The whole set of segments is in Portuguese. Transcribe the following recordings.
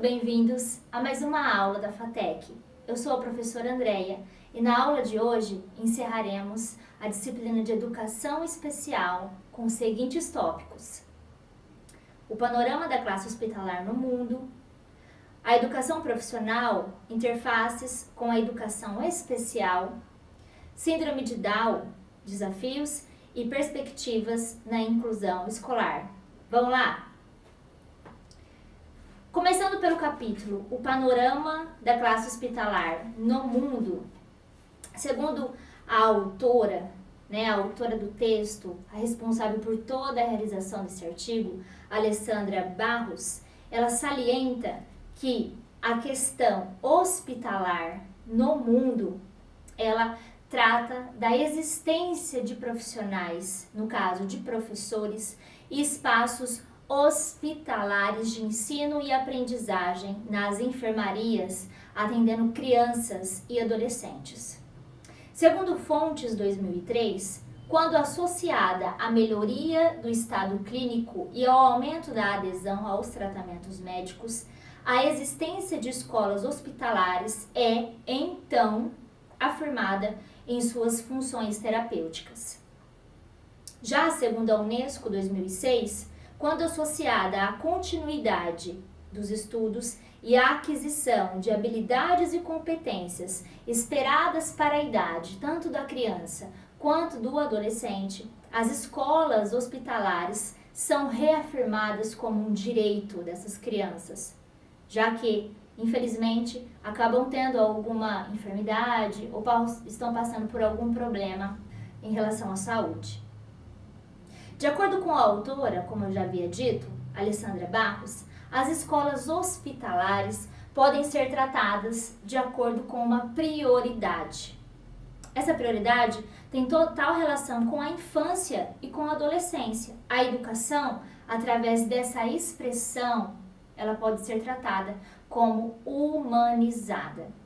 bem-vindos a mais uma aula da FATEC. Eu sou a professora Andreia e na aula de hoje encerraremos a disciplina de Educação Especial com os seguintes tópicos: o panorama da classe hospitalar no mundo, a educação profissional, interfaces com a educação especial, síndrome de Down, desafios e perspectivas na inclusão escolar. Vamos lá? Começando pelo capítulo O Panorama da Classe Hospitalar no Mundo, segundo a autora do texto, a responsável por toda a realização desse artigo, Alessandra Barros, ela salienta que a questão hospitalar no mundo, ela trata da existência de profissionais, no caso de professores, e espaços hospitalares de ensino e aprendizagem nas enfermarias, atendendo crianças e adolescentes. Segundo Fontes 2003, quando associada à melhoria do estado clínico e ao aumento da adesão aos tratamentos médicos, a existência de escolas hospitalares é, então, afirmada em suas funções terapêuticas. Já segundo a Unesco 2006, quando associada à continuidade dos estudos e à aquisição de habilidades e competências esperadas para a idade tanto da criança quanto do adolescente, as escolas hospitalares são reafirmadas como um direito dessas crianças, já que, infelizmente, acabam tendo alguma enfermidade ou estão passando por algum problema em relação à saúde. De acordo com a autora, como eu já havia dito, Alessandra Barros, as escolas hospitalares podem ser tratadas de acordo com uma prioridade. Essa prioridade tem total relação com a infância e com a adolescência. A educação, através dessa expressão, ela pode ser tratada como humanizada.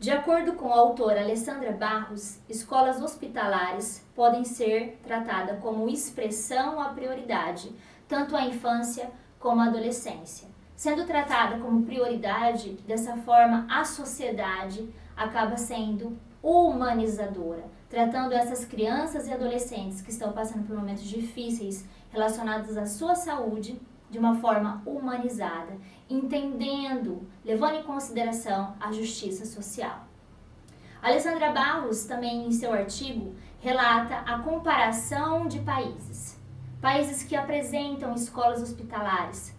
De acordo com a autora Alessandra Barros, escolas hospitalares podem ser tratadas como expressão à prioridade, tanto a infância como a adolescência. Sendo tratada como prioridade, dessa forma a sociedade acaba sendo humanizadora, tratando essas crianças e adolescentes que estão passando por momentos difíceis relacionados à sua saúde de uma forma humanizada, entendendo, levando em consideração a justiça social. Alessandra Barros também em seu artigo relata a comparação de países que apresentam escolas hospitalares,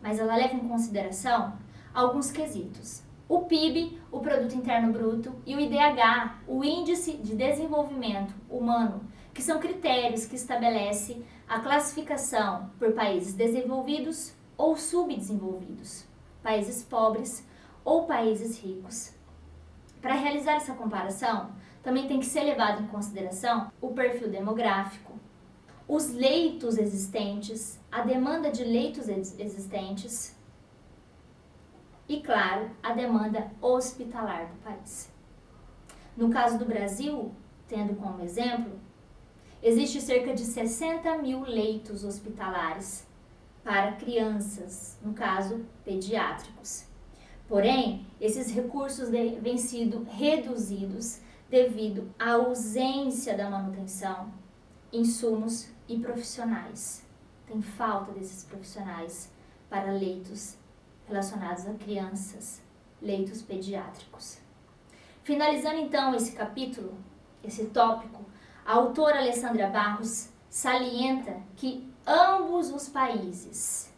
mas ela leva em consideração alguns quesitos: o PIB, o Produto Interno Bruto, e o IDH, o Índice de Desenvolvimento Humano, que são critérios que estabelecem a classificação por países desenvolvidos ou subdesenvolvidos, países pobres ou países ricos. Para realizar essa comparação, também tem que ser levado em consideração o perfil demográfico, os leitos existentes, a demanda de leitos existentes e, claro, a demanda hospitalar do país. No caso do Brasil, tendo como exemplo, existe cerca de 60 mil leitos hospitalares para crianças, no caso, pediátricos. Porém, esses recursos vêm sido reduzidos devido à ausência da manutenção, insumos e profissionais. Tem falta desses profissionais para leitos relacionados a crianças, leitos pediátricos. Finalizando então esse capítulo, esse tópico, a autora Alessandra Barros salienta que ambos os países,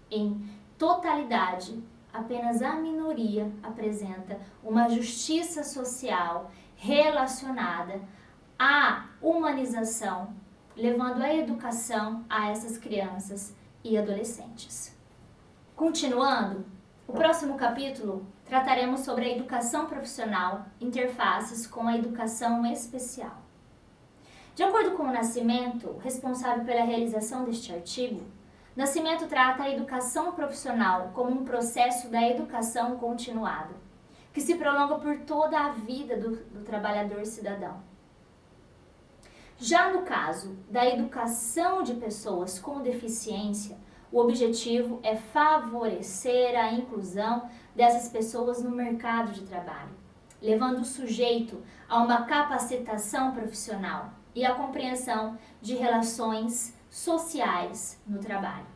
em totalidade, apenas a minoria apresenta uma justiça social relacionada à humanização, levando a educação a essas crianças e adolescentes. Continuando, o próximo capítulo trataremos sobre a educação profissional, interfaces com a educação especial. De acordo com o Nascimento, responsável pela realização deste artigo, Nascimento trata a educação profissional como um processo da educação continuada, que se prolonga por toda a vida do trabalhador cidadão. Já no caso da educação de pessoas com deficiência, o objetivo é favorecer a inclusão dessas pessoas no mercado de trabalho, levando o sujeito a uma capacitação profissional e a compreensão de relações sociais no trabalho.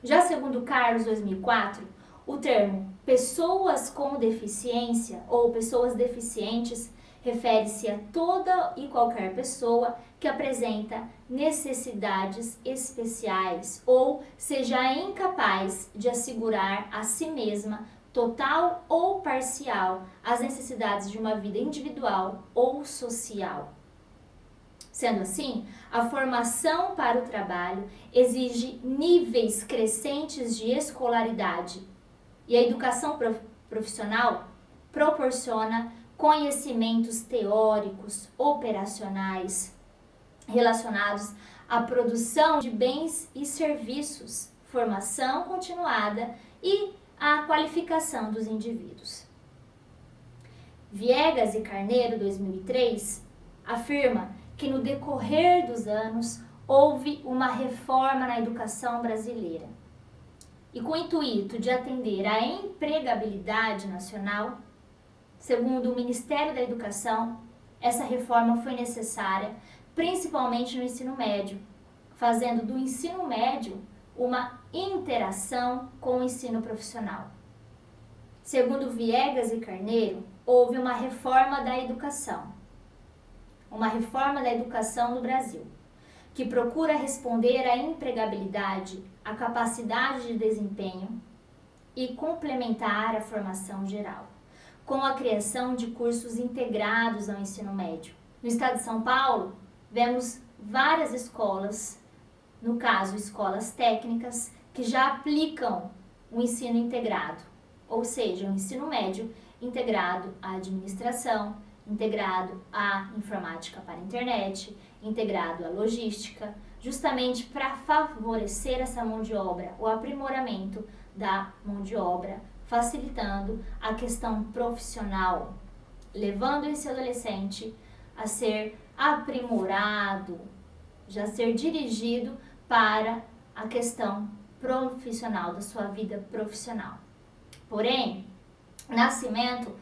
Já segundo Carlos, 2004, o termo pessoas com deficiência ou pessoas deficientes refere-se a toda e qualquer pessoa que apresenta necessidades especiais ou seja incapaz de assegurar a si mesma, total ou parcial, as necessidades de uma vida individual ou social. Sendo assim, a formação para o trabalho exige níveis crescentes de escolaridade e a educação profissional proporciona conhecimentos teóricos, operacionais, relacionados à produção de bens e serviços, formação continuada e a qualificação dos indivíduos. Viegas e Carneiro, 2003, afirma que no decorrer dos anos houve uma reforma na educação brasileira e com o intuito de atender à empregabilidade nacional. Segundo o Ministério da Educação, essa reforma foi necessária principalmente no ensino médio, fazendo do ensino médio uma interação com o ensino profissional. Segundo Viegas e Carneiro, houve uma reforma da educação no Brasil, que procura responder à empregabilidade, à capacidade de desempenho e complementar a formação geral, com a criação de cursos integrados ao ensino médio. No estado de São Paulo, vemos várias escolas, no caso escolas técnicas, que já aplicam o ensino integrado, ou seja, o ensino médio integrado à administração, integrado à informática para a internet, integrado à logística, justamente para favorecer essa mão de obra, o aprimoramento da mão de obra, facilitando a questão profissional, levando esse adolescente a ser aprimorado, já ser dirigido para a questão profissional, da sua vida profissional. Porém, Nascimento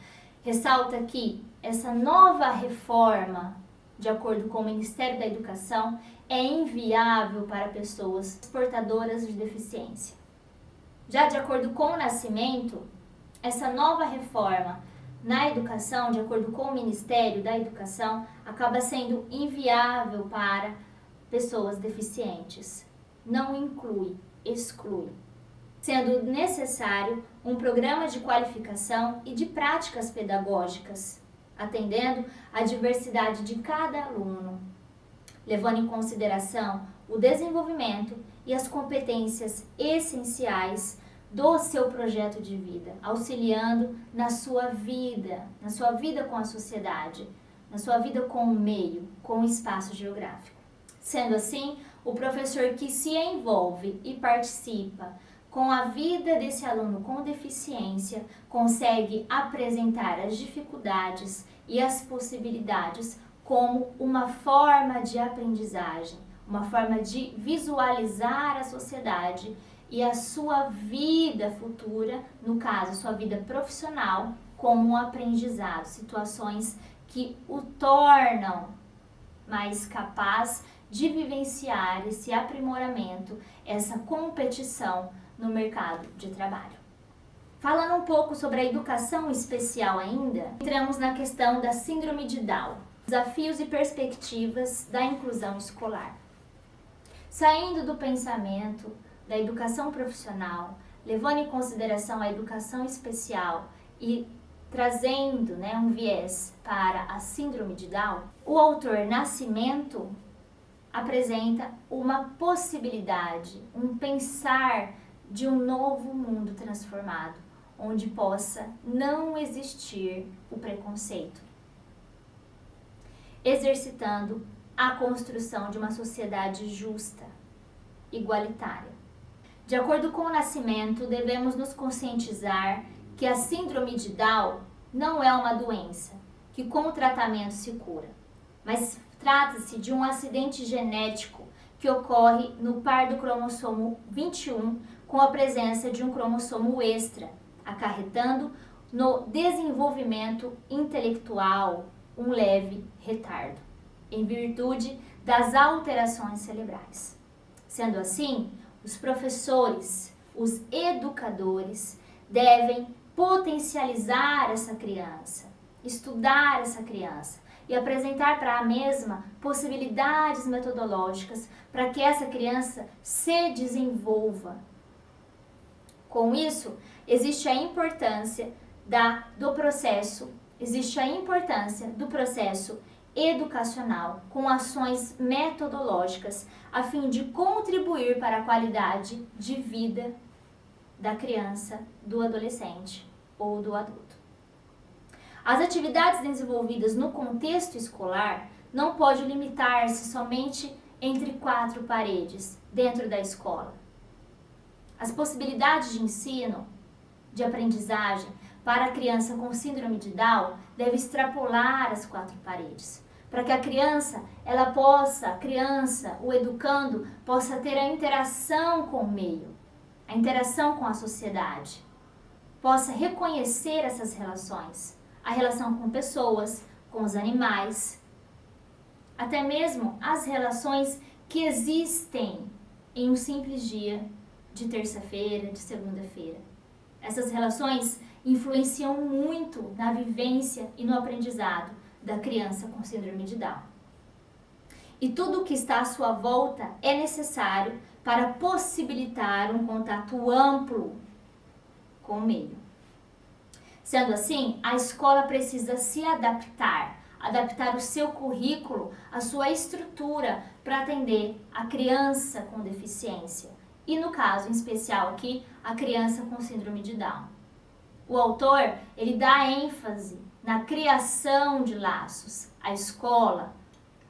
ressalta que essa nova reforma, de acordo com o Ministério da Educação, é inviável para pessoas portadoras de deficiência. Já de acordo com o Nascimento, essa nova reforma na educação, de acordo com o Ministério da Educação, acaba sendo inviável para pessoas deficientes. Não inclui, exclui, sendo necessário um programa de qualificação e de práticas pedagógicas, atendendo à diversidade de cada aluno, levando em consideração o desenvolvimento e as competências essenciais do seu projeto de vida, auxiliando na sua vida com a sociedade, na sua vida com o meio, com o espaço geográfico. Sendo assim, o professor que se envolve e participa com a vida desse aluno com deficiência consegue apresentar as dificuldades e as possibilidades como uma forma de aprendizagem, uma forma de visualizar a sociedade e a sua vida futura, no caso, sua vida profissional, como um aprendizado, situações que o tornam mais capaz de vivenciar esse aprimoramento, essa competição no mercado de trabalho. Falando um pouco sobre a educação especial ainda, entramos na questão da síndrome de Down, desafios e perspectivas da inclusão escolar. Saindo do pensamento da educação profissional, levando em consideração a educação especial e trazendo um viés para a síndrome de Down, o autor Nascimento apresenta uma possibilidade, um pensar de um novo mundo transformado, onde possa não existir o preconceito, exercitando a construção de uma sociedade justa, igualitária. De acordo com o Nascimento, devemos nos conscientizar que a síndrome de Down não é uma doença que com o tratamento se cura, mas trata-se de um acidente genético que ocorre no par do cromossomo 21 com a presença de um cromossomo extra, acarretando no desenvolvimento intelectual um leve retardo, em virtude das alterações cerebrais. Sendo assim, os professores, os educadores devem potencializar essa criança, estudar essa criança e apresentar para a mesma possibilidades metodológicas para que essa criança se desenvolva. Com isso, existe a importância do processo educacional com ações metodológicas a fim de contribuir para a qualidade de vida da criança, do adolescente ou do adulto. As atividades desenvolvidas no contexto escolar não podem limitar-se somente entre 4 paredes dentro da escola. As possibilidades de ensino, de aprendizagem para a criança com síndrome de Down devem extrapolar as 4 paredes, para que a criança, o educando, possa ter a interação com o meio, a interação com a sociedade, possa reconhecer essas relações, a relação com pessoas, com os animais, até mesmo as relações que existem em um simples dia de terça-feira, de segunda-feira. Essas relações influenciam muito na vivência e no aprendizado da criança com síndrome de Down. E tudo o que está à sua volta é necessário para possibilitar um contato amplo com o meio. Sendo assim, a escola precisa se adaptar o seu currículo, a sua estrutura para atender a criança com deficiência e, no caso em especial aqui, a criança com síndrome de Down. O autor, ele dá ênfase na criação de laços, a escola,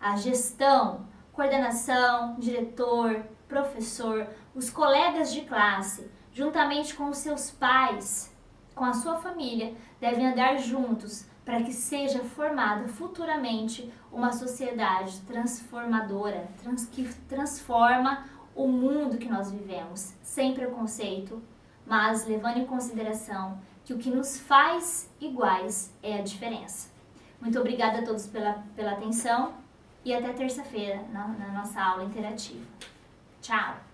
a gestão, coordenação, diretor, professor, os colegas de classe, juntamente com os seus pais, com a sua família, devem andar juntos para que seja formada futuramente uma sociedade transformadora, que transforma o mundo que nós vivemos, sem preconceito, mas levando em consideração que o que nos faz iguais é a diferença. Muito obrigada a todos pela atenção e até terça-feira na nossa aula interativa. Tchau!